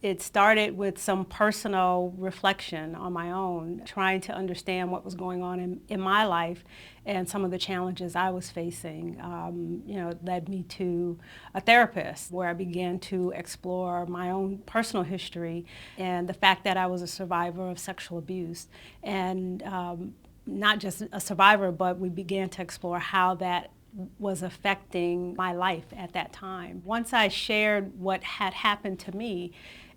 It started with some personal reflection on my own, trying to understand what was going on in my life and some of the challenges I was facing. It led me to a therapist where I began to explore my own personal history and the fact that I was a survivor of sexual abuse. And not just a survivor, but we began to explore how that was affecting my life at that time. Once I shared what had happened to me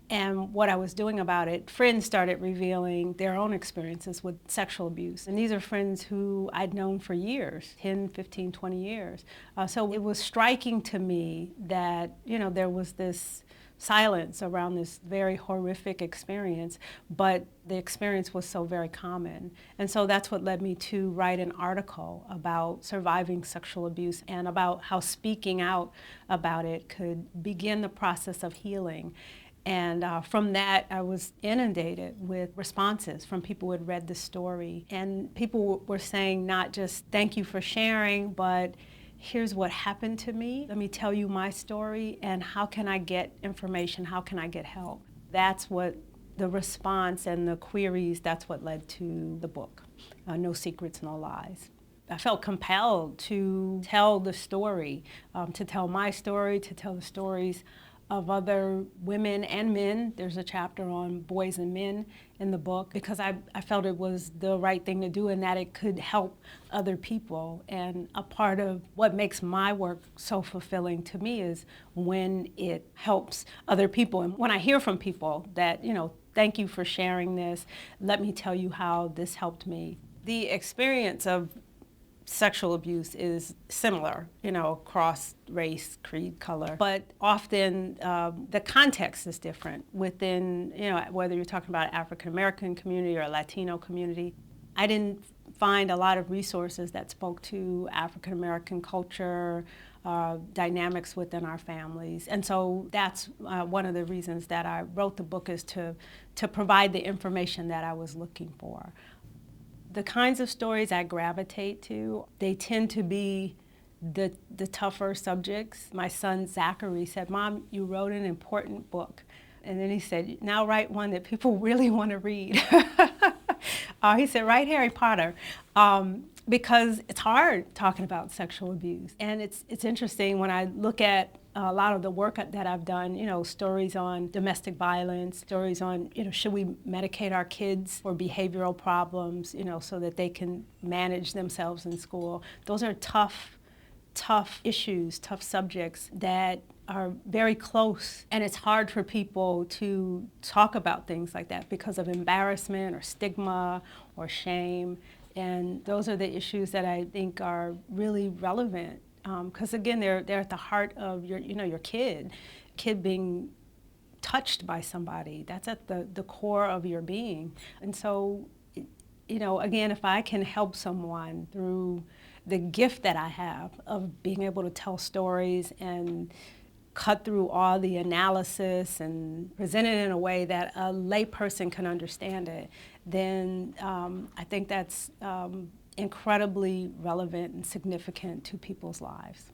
and what I was doing about it, friends started revealing their own experiences with sexual abuse. And these are friends who I'd known for years, 10, 15, 20 years. So it was striking to me that, there was this silence around this very horrific experience, but the experience was so very common. And so that's what led me to write an article about surviving sexual abuse and about how speaking out about it could begin the process of healing. And from that, I was inundated with responses from people who had read the story. And people were saying not just thank you for sharing, but here's what happened to me. Let me tell you my story, and how can I get information? How can I get help? That's what the response and the queries, that's what led to the book, No Secrets, No Lies. I felt compelled to tell the story, to tell my story, to tell the stories of other women and men. There's a chapter on boys and men in the book because I felt it was the right thing to do and that it could help other people. And a part of what makes my work so fulfilling to me is when it helps other people. And when I hear from people that, thank you for sharing this, let me tell you how this helped me. The experience of sexual abuse is similar, across race, creed, color, but often the context is different within, whether you're talking about an African American community or a Latino community. I didn't find a lot of resources that spoke to African American culture, dynamics within our families. And so that's one of the reasons that I wrote the book, is to provide the information that I was looking for. The kinds of stories I gravitate to, they tend to be the tougher subjects. My son Zachary said, "Mom, you wrote an important book." And then he said, "Now write one that people really want to read." He said, "Write Harry Potter." Because it's hard talking about sexual abuse. And it's interesting when I look at a lot of the work that I've done, stories on domestic violence, stories on, should we medicate our kids for behavioral problems, so that they can manage themselves in school. Those are tough issues, tough subjects that are very close. And it's hard for people to talk about things like that because of embarrassment or stigma or shame. And those are the issues that I think are really relevant. Because again, they're at the heart of your kid being touched by somebody. That's at the core of your being. And so, again, if I can help someone through the gift that I have of being able to tell stories and cut through all the analysis and present it in a way that a layperson can understand it, then I think that's incredibly relevant and significant to people's lives.